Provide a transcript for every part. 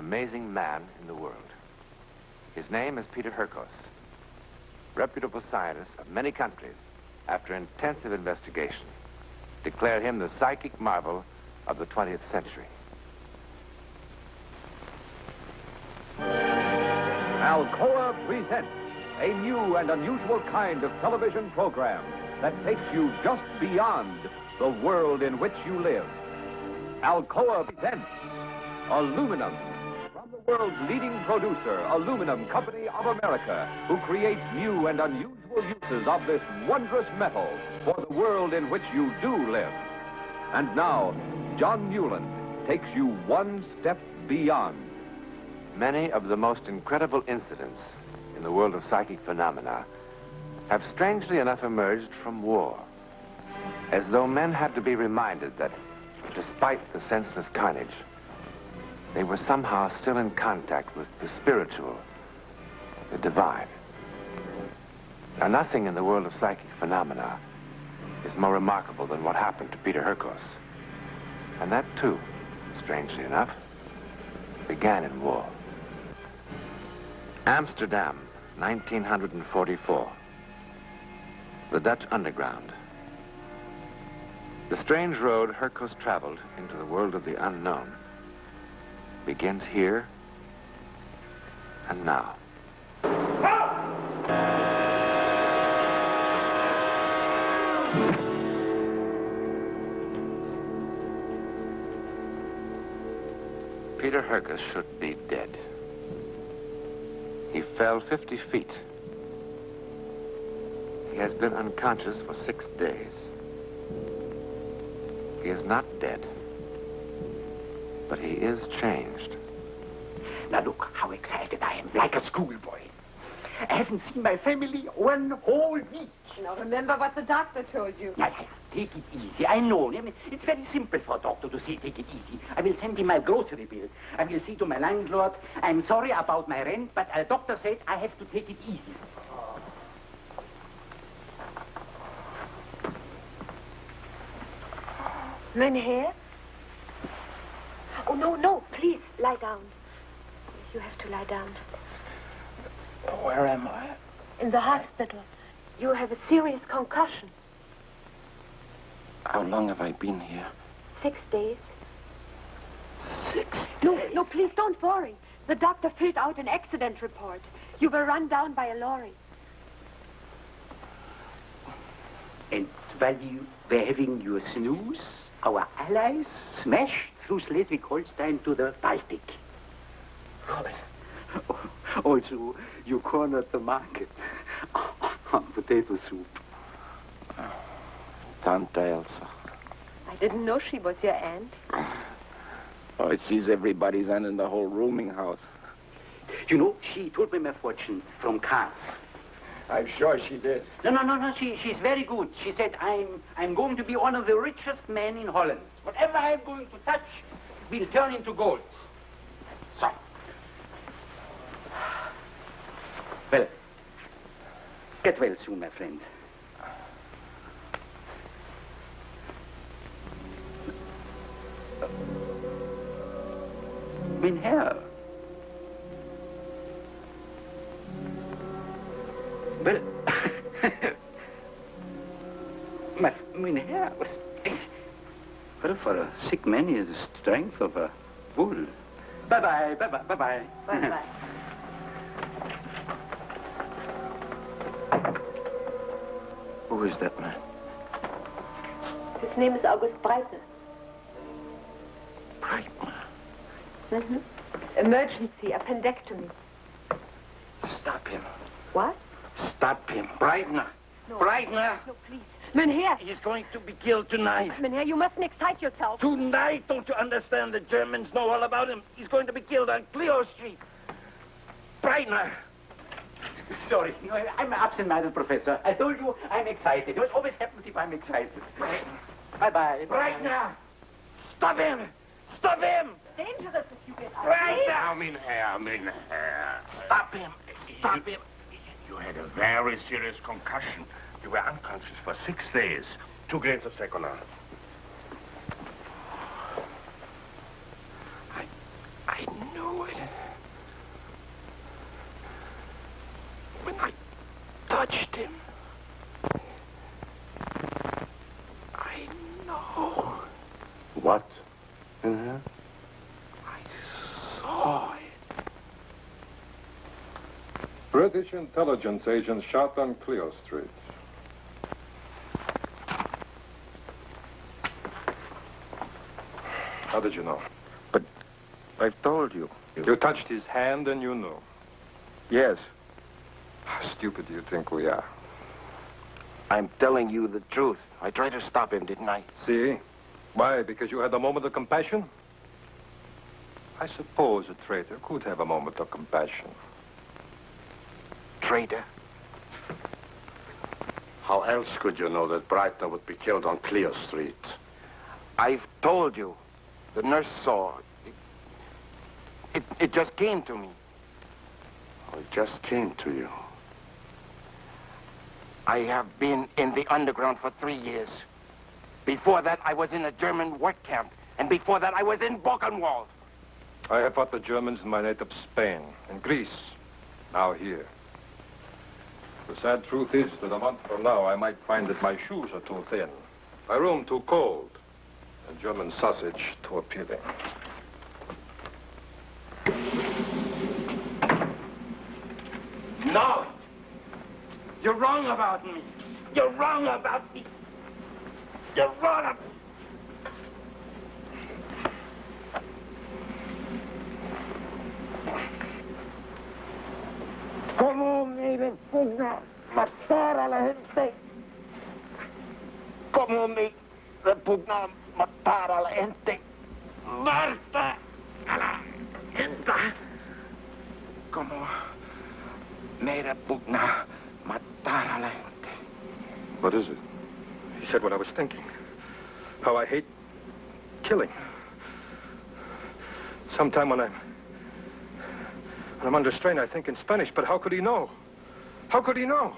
amazing man in the world. His name is Peter Hurkos. Reputable scientists of many countries, after intensive investigation, declare him the psychic marvel of the 20th century. Alcoa presents a new and unusual kind of television program that takes you just beyond the world in which you live. Alcoa presents Aluminum, from the world's leading producer, Aluminum Company of America, who creates new and unusual uses of this wondrous metal for the world in which you do live. And now, John Newland takes you one step beyond. Many of the most incredible incidents in the world of psychic phenomena have strangely enough emerged from war, as though men had to be reminded that, despite the senseless carnage, they were somehow still in contact with the spiritual, the divine. Now, nothing in the world of psychic phenomena is more remarkable than what happened to Peter Hurkos. And that, too, strangely enough, began in war. Amsterdam, 1944. The Dutch underground. The strange road Hurkos traveled into the world of the unknown begins here and now. Peter Hurkos should be dead. He fell 50 feet. He has been unconscious for 6 days. He is not dead, but he is changed. Now look how excited I am, like a schoolboy. I haven't seen my family 1 whole week. Now remember what the doctor told you. Yeah. Take it easy. I know. I mean, it's very simple for a doctor to say take it easy. I will send him my grocery bill. I will say to my landlord, I'm sorry about my rent, but a doctor said I have to take it easy. Mynheer? Oh, no, please, lie down. You have to lie down. Where am I? In the hospital. You have a serious concussion. How long have I been here? 6 days. 6 days? No, please don't worry. The doctor filled out an accident report. You were run down by a lorry. And while you were having your snooze, our allies smashed through Schleswig-Holstein to the Baltic. Also, you cornered the market on potato soup. Tante Elsa. I didn't know she was your aunt. Oh, she's everybody's aunt in the whole rooming house. You know, she told me my fortune from cards. I'm sure she did. No. She's very good. She said, I'm going to be one of the richest men in Holland. Whatever I'm going to touch will turn into gold. So. Well, get well soon, my friend. Mynheer. Well, Mynheer was... Well, for a sick man, he has the strength of a bull. Bye-bye. Bye-bye. Who is that man? His name is August Breitner. Breitner? Mm-hmm. Emergency, appendectomy. Stop him. What? Stop him. Breitner. No. Breitner. No, please. Mynheer! He's going to be killed tonight. Mynheer, you mustn't excite yourself. Tonight, don't you understand? The Germans know all about him. He's going to be killed on Clio Street. Breitner. Sorry, no, I'm an absent-minded professor. I told you I'm excited. It always happens if I'm excited. Bye-bye. Breitner! Stop him! Stop him! Dangerous if you get out. Breitner! Mynheer. Stop him! Stop him! You had a very serious concussion. You were unconscious for 6 days. 2 grains of seconal. I knew it. him. I know. What? I saw it. British intelligence agents shot on Clio Street. How did you know? But I've told you. You touched his hand and you knew. Yes. How stupid do you think we are? I'm telling you the truth. I tried to stop him, didn't I? See? Why? Because you had a moment of compassion? I suppose a traitor could have a moment of compassion. Traitor? How else could you know that Breitner would be killed on Clio Street? I've told you. The nurse saw. It just came to me. Oh, it just came to you. I have been in the underground for 3 years. Before that, I was in a German work camp. And before that, I was in Buchenwald. I have fought the Germans in my native Spain, in Greece, now here. The sad truth is that a month from now, I might find that my shoes are too thin, my room too cold, and German sausage too appealing. No! You're wrong about me. You're wrong about me. You're wrong about me. ¿Cómo me repugna matar a la gente? ¿Cómo me repugna matar a la gente? ¡Marta a la gente! ¿Cómo me repugna matar a la gente? What is it? He said what I was thinking. How I hate killing. Sometime when I'm under strain, I think in Spanish, but how could he know? How could he know?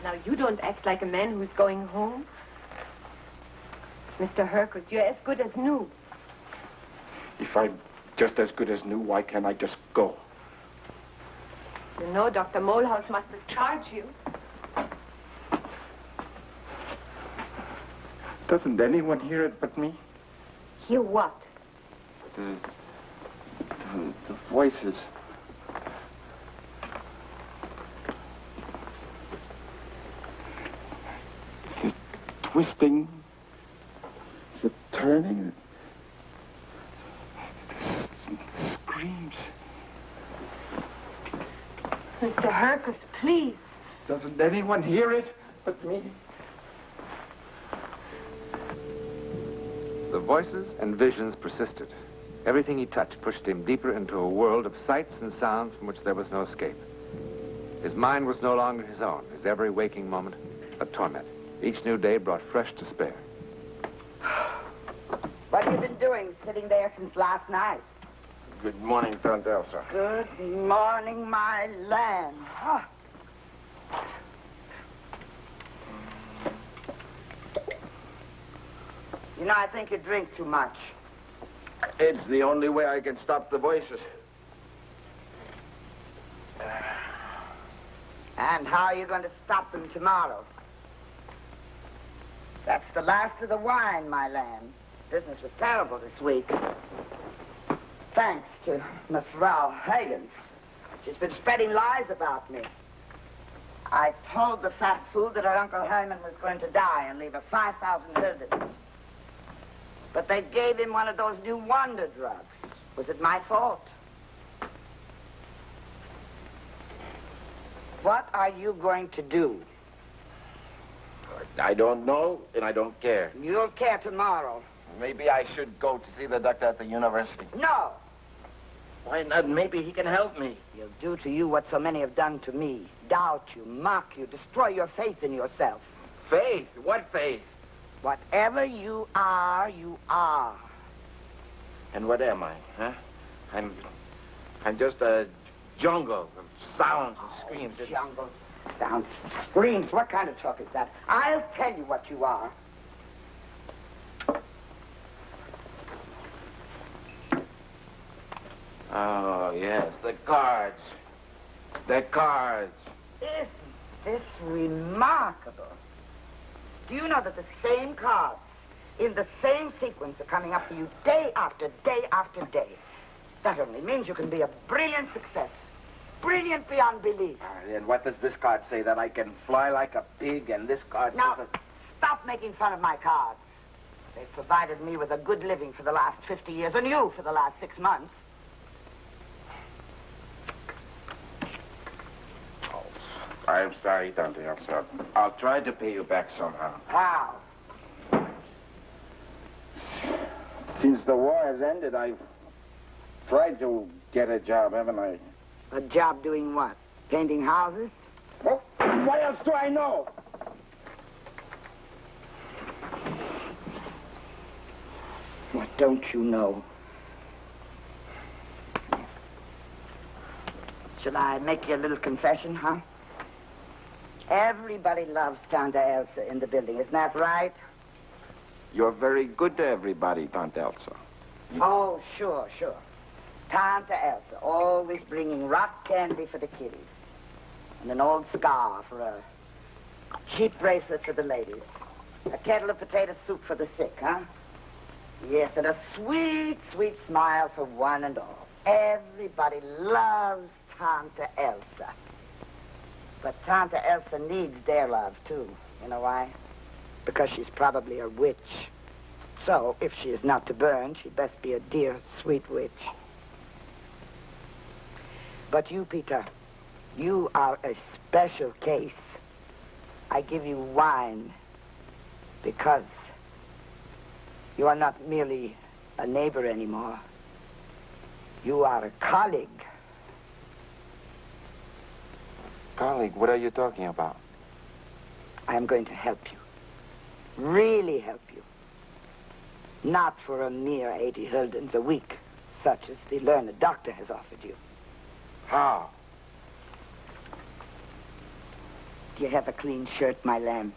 Now, you don't act like a man who's going home. Mr. Hurkos, you're as good as new. If I'm just as good as new, why can't I just go? You know, Dr. Molehouse must have charged you. Doesn't anyone hear it but me? Hear what? The voices. The twisting. The turning. The screams. Mr. Hurkos, please. Doesn't anyone hear it but me? The voices and visions persisted. Everything he touched pushed him deeper into a world of sights and sounds from which there was no escape. His mind was no longer his own. His every waking moment a torment. Each new day brought fresh despair. What have you been doing, sitting there since last night? Good morning, Tante Elsa. Good morning, my land. Ah. You know, I think you drink too much. It's the only way I can stop the voices. And how are you going to stop them tomorrow? That's the last of the wine, my land. Business was terrible this week. Thanks to Miss Val Higgins. She's been spreading lies about me. I told the fat fool that her Uncle Herman was going to die and leave her 5,000 herders. But they gave him one of those new wonder drugs. Was it my fault? What are you going to do? I don't know, and I don't care. You'll care tomorrow. Maybe I should go to see the doctor at the university. No. Why not? Maybe he can help me. He'll do to you what so many have done to me. Doubt you, mock you, destroy your faith in yourself. Faith? What faith? Whatever you are, you are. And what am I, huh? I'm just a jungle of sounds and screams. Jungle sounds, screams. What kind of talk is that? I'll tell you what you are. Oh, yes, the cards. The cards. Isn't this remarkable? Do you know that the same cards in the same sequence are coming up for you day after day after day? That only means you can be a brilliant success. Brilliant beyond belief. And what does this card say? That I can fly like a pig, and this card Now, says... stop making fun of my cards. They've provided me with a good living for the last 50 years, and you for the last 6 months. Oh, I'm sorry, Dante, I'm sorry. I'll try to pay you back somehow. How? Since the war has ended, I've tried to get a job, haven't I? A job doing what? Painting houses? Well, what else do I know? What don't you know? Shall I make you a little confession, huh? Everybody loves Tante Elsa in the building, isn't that right? You're very good to everybody, Tante Elsa. Oh, sure, sure. Tante Elsa, always bringing rock candy for the kiddies. And an old scarf or a cheap bracelet for the ladies. A kettle of potato soup for the sick, huh? Yes, and a sweet, sweet smile for one and all. Everybody loves Tante Elsa. But Tante Elsa needs their love, too. You know why? Because she's probably a witch. So, if she is not to burn, she'd best be a dear, sweet witch. But you, Peter, you are a special case. I give you wine because you are not merely a neighbor anymore. You are a colleague. Colleague, what are you talking about? I am going to help you. Really help you. Not for a mere 80 huldens a week, such as the learned doctor has offered you. How? Do you have a clean shirt, my lamb?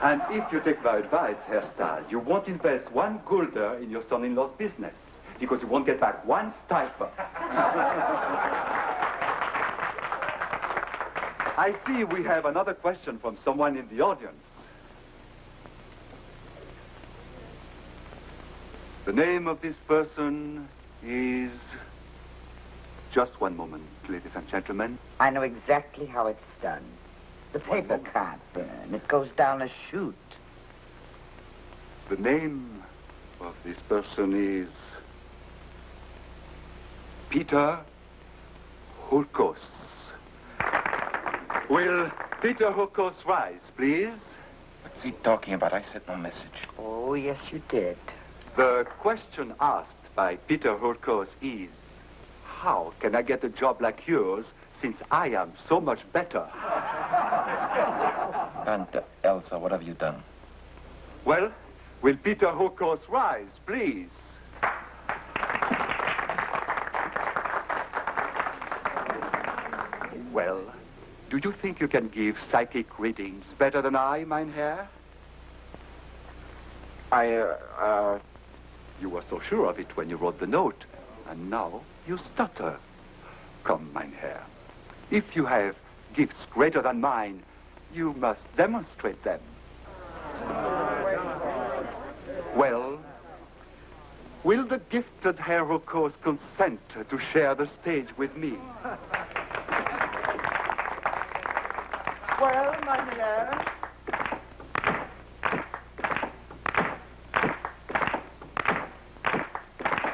And if you take my advice, Herr Stahl, you won't invest 1 gulder in your son-in-law's business, because you won't get back 1 stiper. I see we have another question from someone in the audience. The name of this person is... Just one moment, ladies and gentlemen. I know exactly how it's done. The paper can't burn. It goes down a chute. The name of this person is... Peter Hurkos. Will Peter Hurkos rise, please? What's he talking about? I sent no message. Oh, yes, you did. The question asked by Peter Hurkos is, how can I get a job like yours since I am so much better? Tante Elsa, what have you done? Well, will Peter Hurkos rise, please? Well, do you think you can give psychic readings better than I, mein Herr? You were so sure of it when you wrote the note, and now you stutter. Come, mein Herr. If you have gifts greater than mine, you must demonstrate them. Well, will the gifted Herr Hurkos consent to share the stage with me? Well, my dear.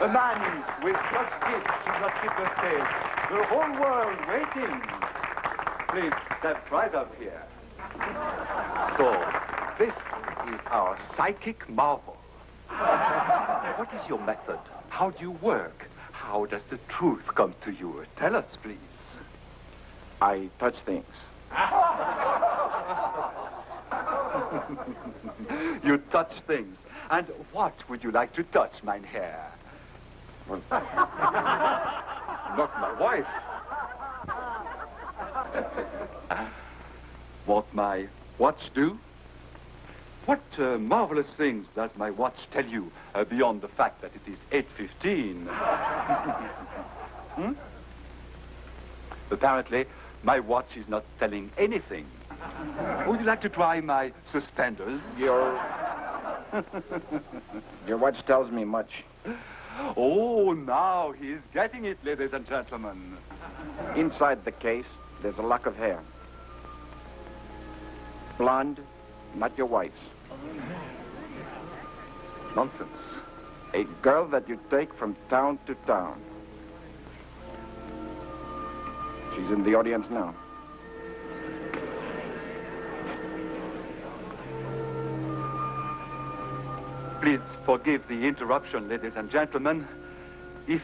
A man with such gifts should not keep the stage. The whole world waiting. Please, step right up here. So, this is our psychic marvel. What is your method? How do you work? How does the truth come to you? Tell us, please. I touch things. You touch things. And what would you like to touch, mein Herr? Well, not my wife. What my watch do? What marvelous things does my watch tell you beyond the fact that it is 8:15? Apparently, my watch is not telling anything. Would you like to try my suspenders? Your watch tells me much. Oh, now he's getting it, ladies and gentlemen. Inside the case, there's a lock of hair. Blonde, not your wife's. Nonsense. A girl that you take from town to town. She's in the audience now. Please forgive the interruption, ladies and gentlemen. If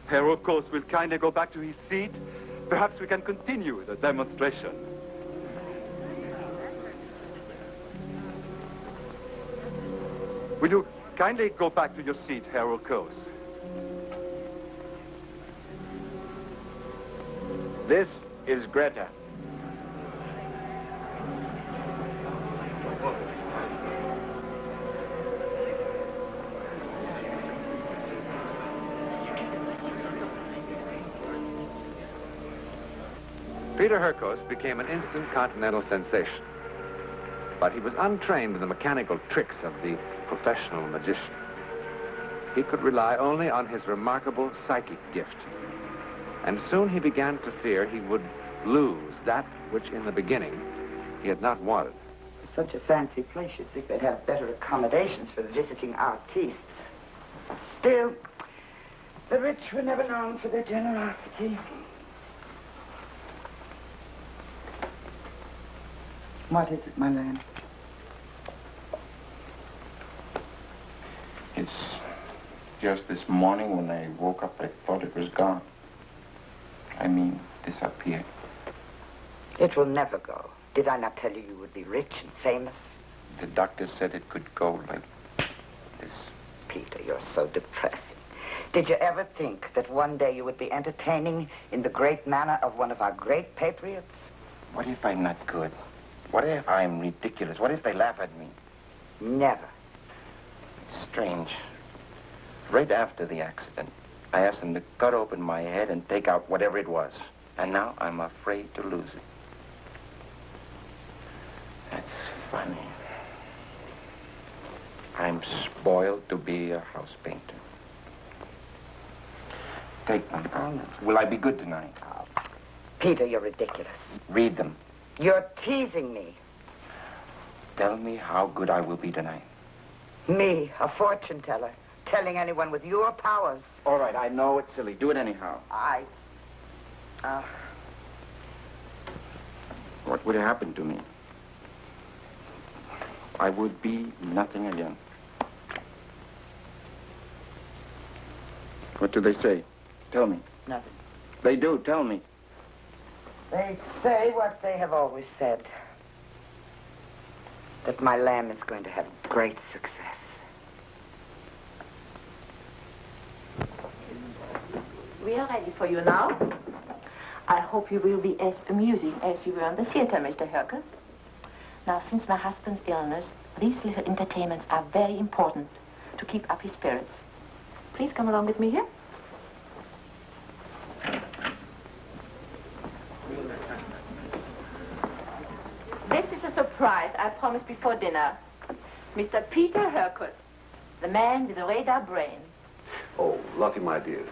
Hurkos will kindly go back to his seat, perhaps we can continue the demonstration. Will you kindly go back to your seat, Hurkos? This is Greta. Peter Hurkos became an instant continental sensation. But he was untrained in the mechanical tricks of the professional magician. He could rely only on his remarkable psychic gift. And soon he began to fear he would lose that which in the beginning he had not wanted. For such a fancy place, you'd think they'd have better accommodations for visiting artistes. Still, the rich were never known for their generosity. What is it, my lad? It's just this morning when I woke up, I thought it was gone. I mean, disappeared. It will never go. Did I not tell you you would be rich and famous? The doctor said it could go like this. Peter, you're so depressing. Did you ever think that one day you would be entertaining in the great manner of one of our great patriots? What if I'm not good? What if I'm ridiculous? What if they laugh at me? Never. It's strange. Right after the accident, I asked them to cut open my head and take out whatever it was. And now I'm afraid to lose it. That's funny. I'm spoiled to be a house painter. Take them. Will I be good tonight? Oh, Peter, you're ridiculous. Read them. You're teasing me. Tell me how good I will be tonight. Me, a fortune teller, telling anyone with your powers. All right, I know it's silly. Do it anyhow. What would happen to me? I would be nothing again. What do they say? Tell me. Nothing. They do. Tell me. They say what they have always said. That my lamb is going to have great success. We are ready for you now. I hope you will be as amusing as you were in the theater, Mr. Hurkos. Now, since my husband's illness, these little entertainments are very important to keep up his spirits. Please come along with me here. This is a surprise I promised before dinner. Mr. Peter Hurkos, the man with the radar brain. Oh, Lottie, my dear,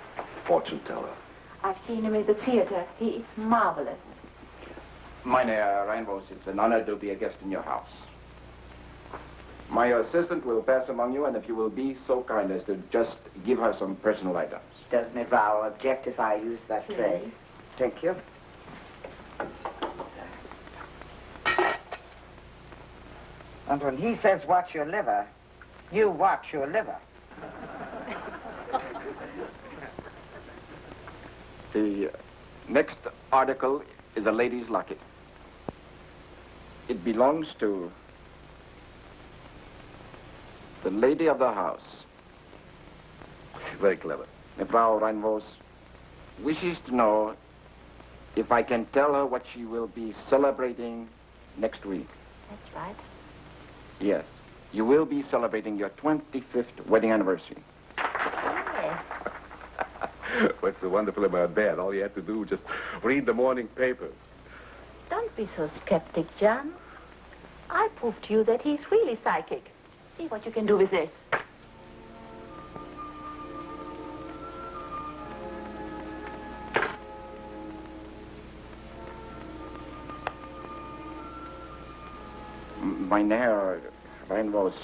fortune teller. I've seen him in the theater. He is marvelous. Meine Reinvos, it's an honor to be a guest in your house. My assistant will pass among you, and if you will be so kind as to just give her some personal items. Does Neval object if I use that tray? Thank you. And when he says watch your liver, you watch your liver. The next article is a lady's locket. It belongs to the lady of the house. Very clever. Frau Reinvos wishes to know if I can tell her what she will be celebrating next week. That's right. Yes. You will be celebrating your 25th wedding anniversary. Yes. What's so wonderful about that? All you have to do is just read the morning papers. Don't be so skeptic, John. I proved to you that he's really psychic. See what you can do with this. Mynheer Rainbows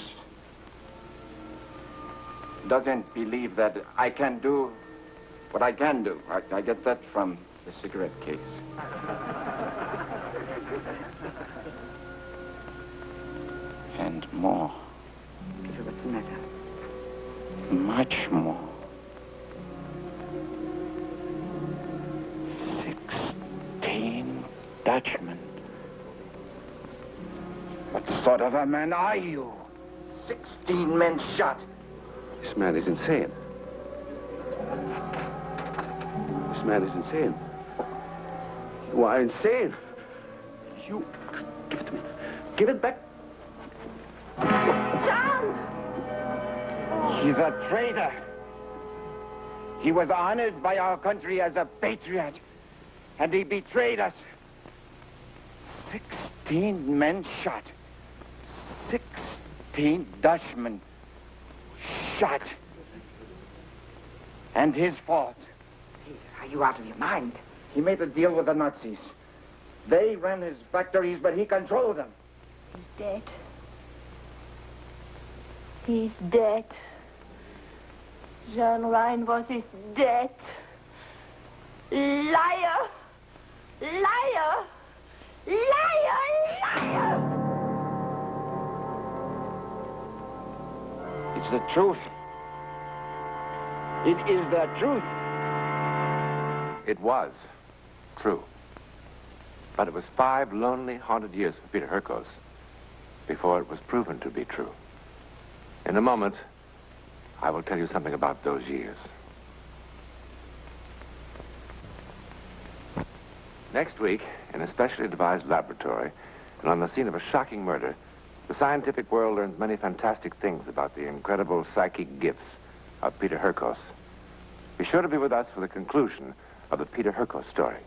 doesn't believe that I can do what I can do. I get that from the cigarette case. And more. Peter, what's the matter? Much more. 16 Dutchmen. What sort of a man are you? 16 men shot. This man is insane. This man is insane. You are insane. You... Give it to me. Give it back. John! He's a traitor. He was honored by our country as a patriot, and he betrayed us. 16 men shot. 16 Dutchmen shot. And his fault. Peter, are you out of your mind? He made a deal with the Nazis. They ran his factories, but he controlled them. He's dead. He's dead. John Reinvos is dead. Liar! Liar! Liar! Liar! It's the truth. It is the truth. It was true. But it was 5 lonely, haunted years for Peter Hurkos before it was proven to be true. In a moment, I will tell you something about those years. Next week, in a specially devised laboratory, and on the scene of a shocking murder, the scientific world learns many fantastic things about the incredible psychic gifts of Peter Hurkos. Be sure to be with us for the conclusion of the Peter Hurkos story.